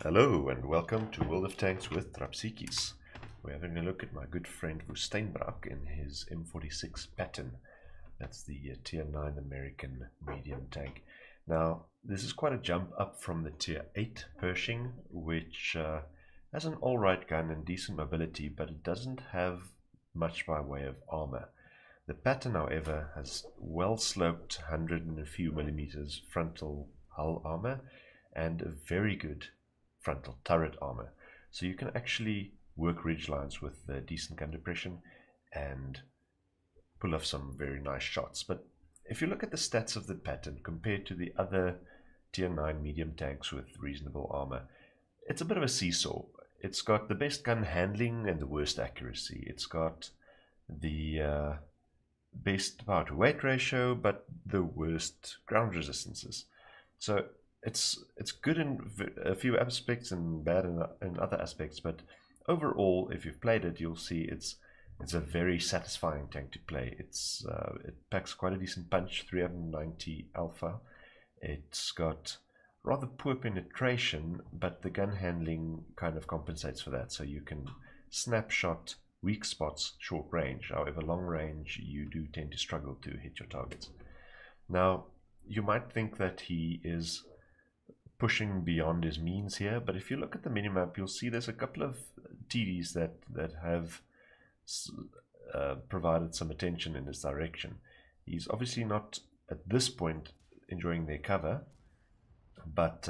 Hello and welcome to World of Tanks with Trapsikis. We're having a look at my good friend Woestynbrak in his M46 Patton. That's the Tier 9 American medium tank. Now, this is quite a jump up from the Tier 8 Pershing, which has an alright gun and decent mobility, but it doesn't have much by way of armor. The Patton, however, has well-sloped 100 and a few millimeters frontal hull armor and a very good frontal turret armor. So you can actually work ridge lines with decent gun depression and pull off some very nice shots. But if you look at the stats of the Patton compared to the other Tier 9 medium tanks with reasonable armor, it's a bit of a seesaw. It's got the best gun handling and the worst accuracy. It's got the best power to weight ratio, but the worst ground resistances. So it's good in a few aspects and bad in other aspects, but overall, if you've played it, you'll see it's a very satisfying tank to play. It packs quite a decent punch, 390 alpha. It's got rather poor penetration, but the gun handling kind of compensates for that. So you can snapshot weak spots short range. However, long range, you do tend to struggle to hit your targets. Now, you might think that he is pushing beyond his means here, but if you look at the minimap, you'll see there's a couple of TDs that have provided some attention in this direction. He's obviously not at this point enjoying their cover, but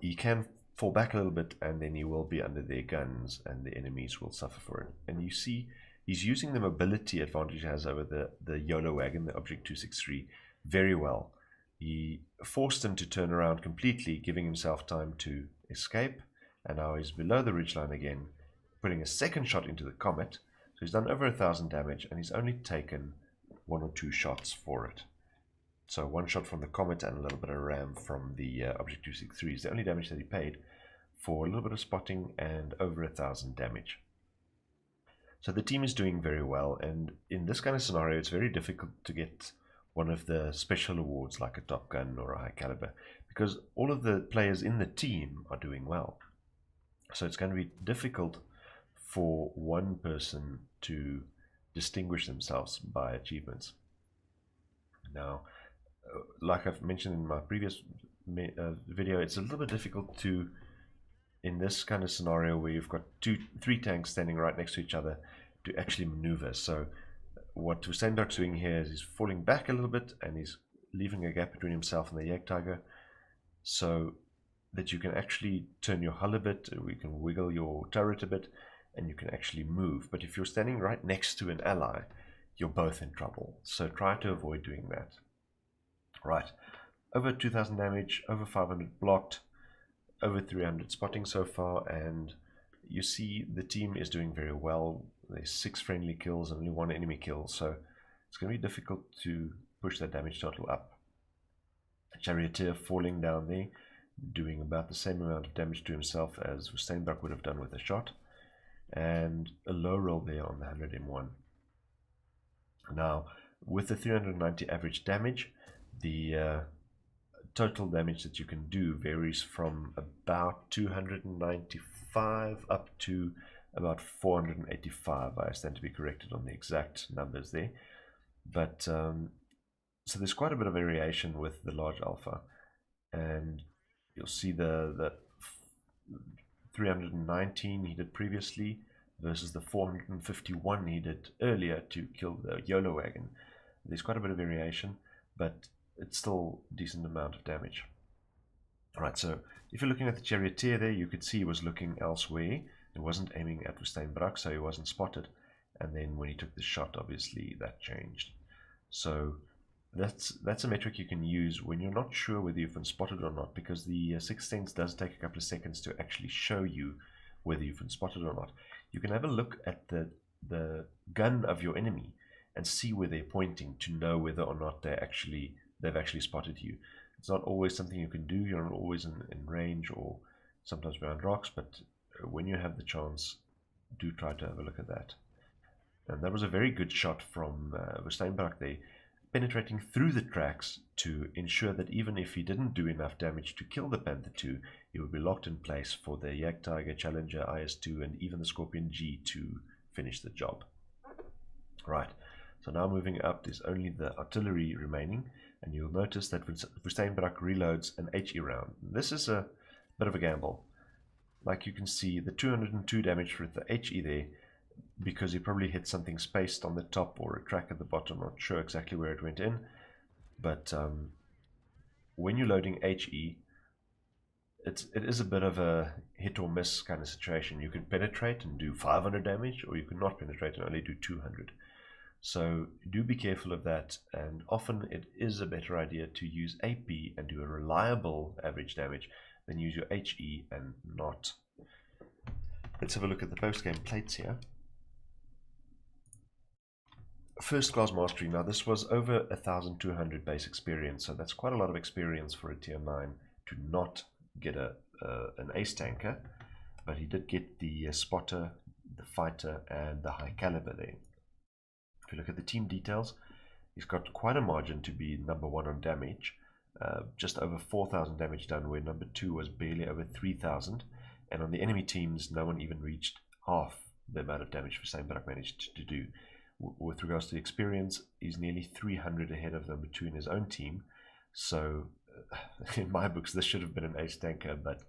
he can fall back a little bit and then he will be under their guns and the enemies will suffer for it. And you see he's using the mobility advantage he has over the Yolo wagon, the Object 263, very well. He forced him to turn around completely, giving himself time to escape, and now he's below the ridgeline again, putting a second shot into the Comet. So he's done over 1,000 damage, and he's only taken 1 or 2 shots for it. So 1 shot from the Comet and a little bit of ram from the Object 263 is the only damage that he paid for a little bit of spotting and over 1,000 damage. So the team is doing very well, and in this kind of scenario, it's very difficult to get one of the special awards like a Top Gun or a High Caliber, because all of the players in the team are doing well. So it's going to be difficult for one person to distinguish themselves by achievements. Now, like I've mentioned in my previous video, it's a little bit difficult to, in this kind of scenario where you've got 3 tanks standing right next to each other, to actually maneuver. So what Woestynbrak's doing here is he's falling back a little bit and he's leaving a gap between himself and the Jagdtiger so that you can actually turn your hull a bit, or you can wiggle your turret a bit, and you can actually move. But if you're standing right next to an ally, you're both in trouble. So try to avoid doing that. Right, over 2,000 damage, over 500 blocked, over 300 spotting so far, and you see the team is doing very well. There's 6 friendly kills and only 1 enemy kill, so it's going to be difficult to push that damage total up. A Charioteer falling down there, doing about the same amount of damage to himself as Woestynbrak would have done with a shot, and a low roll there on the 100M1. Now, with the 390 average damage, the total damage that you can do varies from about 295 up to about 485. I stand to be corrected on the exact numbers there, but so there's quite a bit of variation with the large alpha, and you'll see the 319 he did previously versus the 451 he did earlier to kill the Yolo wagon. There's quite a bit of variation, but it's still a decent amount of damage. Alright, so if you're looking at the Charioteer there, you could see he was looking elsewhere. It wasn't aiming at Woestynbrak, so he wasn't spotted. And then when he took the shot, obviously that changed. So that's a metric you can use when you're not sure whether you've been spotted or not, because the Sixth Sense does take a couple of seconds to actually show you whether you've been spotted or not. You can have a look at the gun of your enemy and see where they're pointing to know whether or not they've actually spotted you. It's not always something you can do. You're not always in range or sometimes behind rocks, but when you have the chance, do try to have a look at that. And that was a very good shot from Woestynbrak there. penetrating through the tracks to ensure that even if he didn't do enough damage to kill the Panther 2, he would be locked in place for the Jagdtiger, Challenger, IS-2 and even the Scorpion G to finish the job. Right, so now moving up, there's only the artillery remaining, and you'll notice that Woestynbrak reloads an HE round. This is a bit of a gamble. Like you can see, the 202 damage with the HE there, because he probably hit something spaced on the top or a track at the bottom. Not sure exactly where it went in, but when you're loading HE, it is a bit of a hit or miss kind of situation. You can penetrate and do 500 damage, or you can not penetrate and only do 200. So do be careful of that, and often it is a better idea to use AP and do a reliable average damage than use your HE and not. Let's have a look at the post-game plates here. First class mastery. Now this was over 1,200 base experience, so that's quite a lot of experience for a tier 9 to not get an ace tanker, but he did get the spotter, the fighter and the high caliber there. If you look at the team details, he's got quite a margin to be number 1 on damage, just over 4,000 damage done, where number 2 was barely over 3,000, and on the enemy teams no one even reached half the amount of damage Woestynbrak managed to do. With regards to the experience, he's nearly 300 ahead of number 2 in his own team, so in my books this should have been an ace tanker, but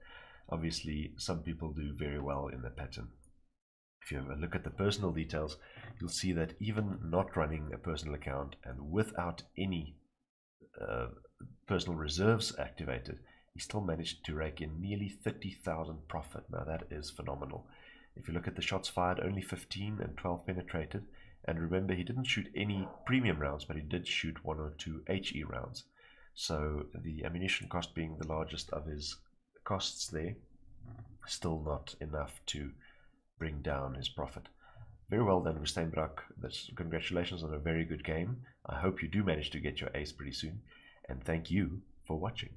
obviously some people do very well in the pattern. If you have a look at the personal details, you'll see that even not running a personal account and without any personal reserves activated, he still managed to rake in nearly 30,000 profit. Now that is phenomenal. If you look at the shots fired, only 15 and 12 penetrated. And remember, he didn't shoot any premium rounds, but he did shoot 1 or 2 HE rounds. So the ammunition cost being the largest of his costs there, still not enough to bring down his profit. Very well done, Woestynbrak. Congratulations on a very good game. I hope you do manage to get your ace pretty soon. And thank you for watching.